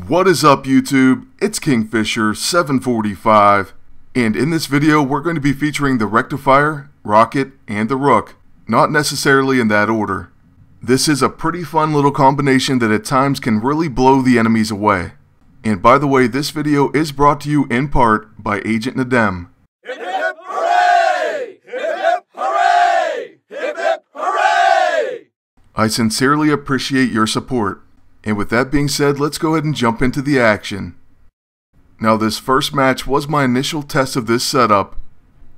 What is up, YouTube? It's Kingfisher745, and in this video we're going to be featuring the Rectifier, Rocket, and the Rook, not necessarily in that order. This is a pretty fun little combination that at times can really blow the enemies away. And by the way, this video is brought to you in part by Agent Nadem. Hip hip hooray! Hip hip hooray! Hip hip hooray! I sincerely appreciate your support. And with that being said, let's go ahead and jump into the action. Now, this first match was my initial test of this setup,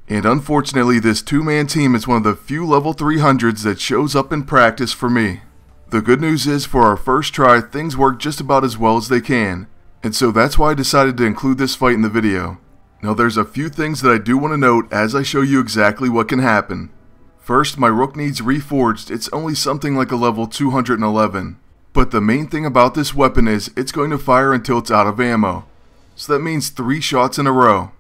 and unfortunately this two-man team is one of the few level 300s that shows up in practice for me. The good news is, for our first try, things work just about as well as they can, and so that's why I decided to include this fight in the video. Now, there's a few things that I do want to note as I show you exactly what can happen. First, my Rook needs reforged. It's only something like a level 211. But the main thing about this weapon is it's going to fire until it's out of ammo. So that means 3 shots in a row.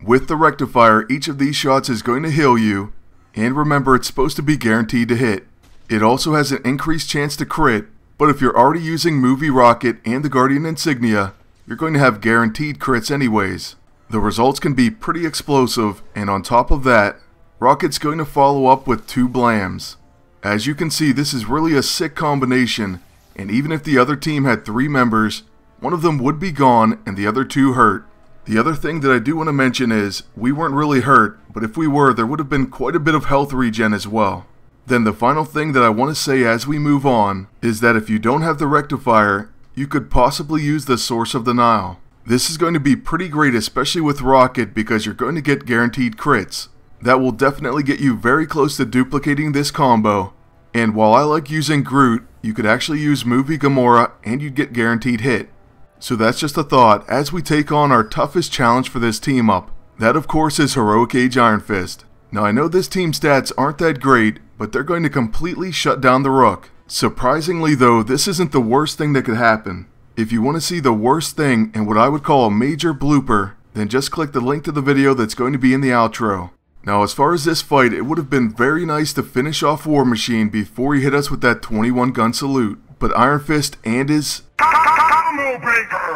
With the Rectifier, each of these shots is going to heal you, and remember, it's supposed to be guaranteed to hit. It also has an increased chance to crit, but if you're already using Movie Rocket and the Guardian Insignia, you're going to have guaranteed crits anyways. The results can be pretty explosive, and on top of that, Rocket's going to follow up with 2 blams. As you can see, this is really a sick combination. And even if the other team had 3 members, one of them would be gone and the other 2 hurt. The other thing that I do want to mention is, we weren't really hurt, but if we were, there would have been quite a bit of health regen as well. Then the final thing that I want to say as we move on is that if you don't have the Rectifier, you could possibly use the Source of the Nile. This is going to be pretty great, especially with Rocket, because you're going to get guaranteed crits. That will definitely get you very close to duplicating this combo. And while I like using Groot, you could actually use Movie Gamora and you'd get guaranteed hit. So that's just a thought as we take on our toughest challenge for this team up. That of course is Heroic Age Iron Fist. Now I know this team's stats aren't that great, but they're going to completely shut down the Rook. Surprisingly though, this isn't the worst thing that could happen. If you want to see the worst thing and what I would call a major blooper, then just click the link to the video that's going to be in the outro. Now, as far as this fight, it would have been very nice to finish off War Machine before he hit us with that 21 gun salute, but Iron Fist and his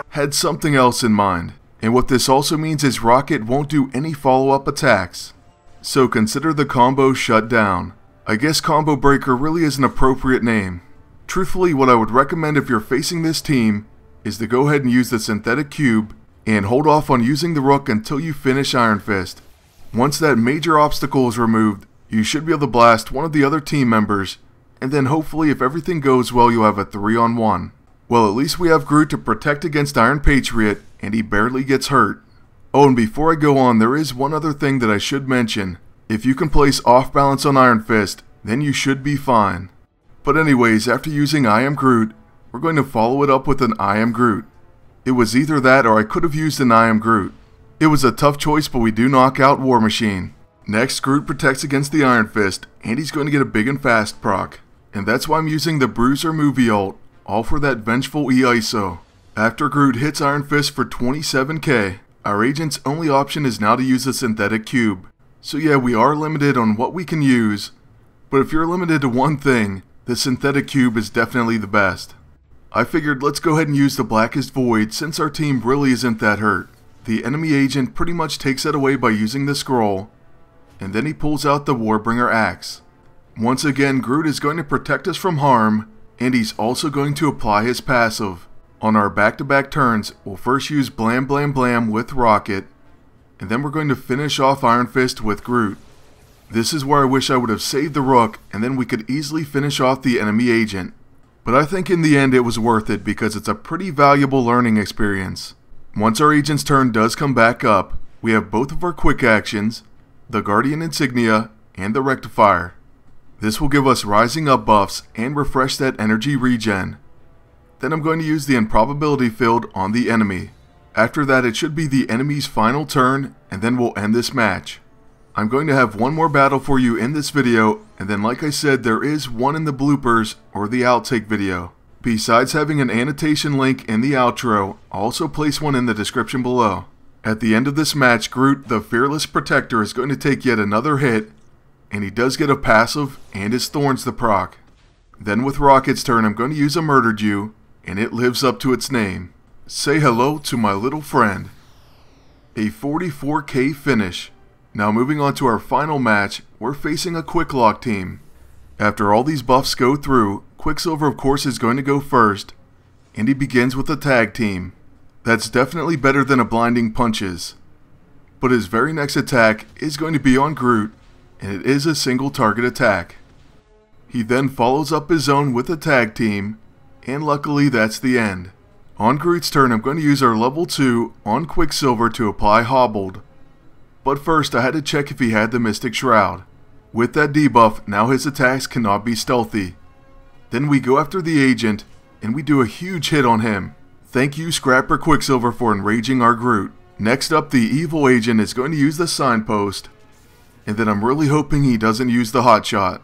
had something else in mind. And what this also means is Rocket won't do any follow-up attacks. So consider the combo shut down. I guess Combo Breaker really is an appropriate name. Truthfully, what I would recommend if you're facing this team is to go ahead and use the Synthetic Cube and hold off on using the Rook until you finish Iron Fist. Once that major obstacle is removed, you should be able to blast one of the other team members, and then hopefully if everything goes well you'll have a 3-on-1. Well, at least we have Groot to protect against Iron Patriot, and he barely gets hurt. Oh, and before I go on, there is one other thing that I should mention. If you can place off balance on Iron Fist, then you should be fine. But anyways, after using I Am Groot, we're going to follow it up with an I Am Groot. It was either that or I could have used an I Am Groot. It was a tough choice, but we do knock out War Machine. Next, Groot protects against the Iron Fist, and he's going to get a big and fast proc. And that's why I'm using the Bruiser movie ult, all for that vengeful E-ISO. After Groot hits Iron Fist for 27k, our agent's only option is now to use the Synthetic Cube. So yeah, we are limited on what we can use, but if you're limited to one thing, the Synthetic Cube is definitely the best. I figured let's go ahead and use the Blackest Void since our team really isn't that hurt. The enemy agent pretty much takes it away by using the scroll, and then he pulls out the Warbringer axe. Once again, Groot is going to protect us from harm, and he's also going to apply his passive. On our back-to-back turns, we'll first use Blam Blam Blam with Rocket, and then we're going to finish off Iron Fist with Groot. This is where I wish I would have saved the Rook, and then we could easily finish off the enemy agent. But I think in the end it was worth it because it's a pretty valuable learning experience. Once our agent's turn does come back up, we have both of our quick actions, the Guardian Insignia, and the Rectifier. This will give us rising up buffs and refresh that energy regen. Then I'm going to use the Improbability Field on the enemy. After that, it should be the enemy's final turn, and then we'll end this match. I'm going to have one more battle for you in this video, and then like I said, there is one in the bloopers or the outtake video. Besides having an annotation link in the outro, I'll also place one in the description below. At the end of this match, Groot, the Fearless Protector, is going to take yet another hit, and he does get a passive and his Thorns the proc. Then with Rocket's turn, I'm going to use a Murdered You, and it lives up to its name. Say hello to my little friend. A 44k finish. Now moving on to our final match, we're facing a Quick Lock team. After all these buffs go through, Quicksilver of course is going to go first, and he begins with a tag team. That's definitely better than a blinding punches. But his very next attack is going to be on Groot, and it is a single target attack. He then follows up his own with a tag team, and luckily that's the end. On Groot's turn, I'm going to use our level 2 on Quicksilver to apply Hobbled. But first I had to check if he had the Mystic Shroud. With that debuff, now his attacks cannot be stealthy. Then we go after the agent, and we do a huge hit on him. Thank you Scrapper Quicksilver for enraging our Groot. Next up, the evil agent is going to use the signpost, and then I'm really hoping he doesn't use the hot shot.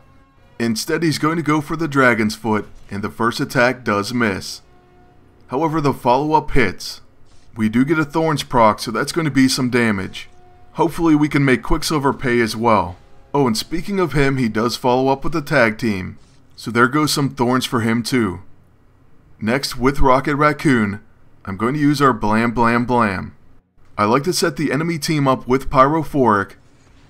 Instead he's going to go for the Dragon's Foot, and the first attack does miss. However, the follow-up hits. We do get a Thorns proc, so that's going to be some damage. Hopefully we can make Quicksilver pay as well. Oh, and speaking of him, he does follow up with a tag team, so there goes some Thorns for him too. Next, with Rocket Raccoon, I'm going to use our Blam Blam Blam. I like to set the enemy team up with Pyrophoric,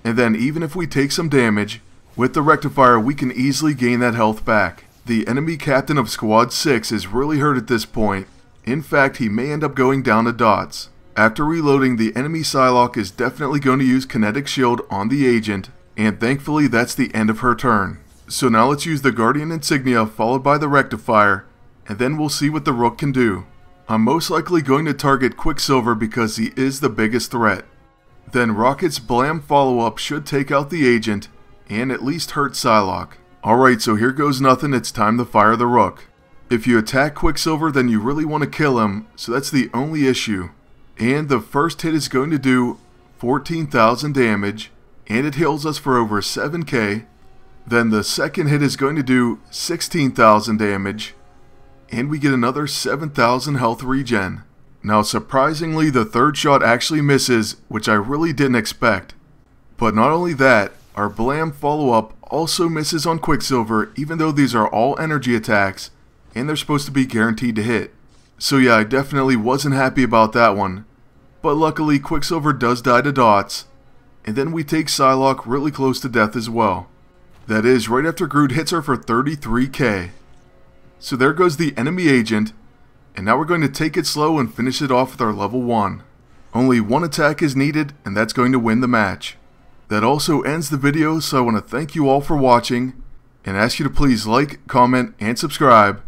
and then even if we take some damage, with the Rectifier we can easily gain that health back. The enemy captain of Squad 6 is really hurt at this point. In fact, he may end up going down to dots. After reloading, the enemy Psylocke is definitely going to use Kinetic Shield on the agent, and thankfully that's the end of her turn. So now let's use the Guardian Insignia followed by the Rectifier, and then we'll see what the Rook can do. I'm most likely going to target Quicksilver because he is the biggest threat. Then Rocket's Blam follow-up should take out the agent, and at least hurt Psylocke. Alright, so here goes nothing, it's time to fire the Rook. If you attack Quicksilver, then you really want to kill him, so that's the only issue. And the first hit is going to do 14,000 damage, and it heals us for over 7k. Then the second hit is going to do 16,000 damage, and we get another 7,000 health regen. Now surprisingly, the third shot actually misses, which I really didn't expect. But not only that, our Blam follow-up also misses on Quicksilver, even though these are all energy attacks, and they're supposed to be guaranteed to hit. So yeah, I definitely wasn't happy about that one. But luckily, Quicksilver does die to dots, and then we take Psylocke really close to death as well. That is, right after Groot hits her for 33k. So there goes the enemy agent, and now we're going to take it slow and finish it off with our level 1. Only one attack is needed, and that's going to win the match. That also ends the video, so I want to thank you all for watching, and ask you to please like, comment, and subscribe.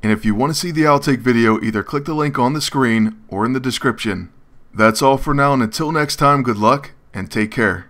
And if you want to see the outtake video, either click the link on the screen or in the description. That's all for now, and until next time, good luck, and take care.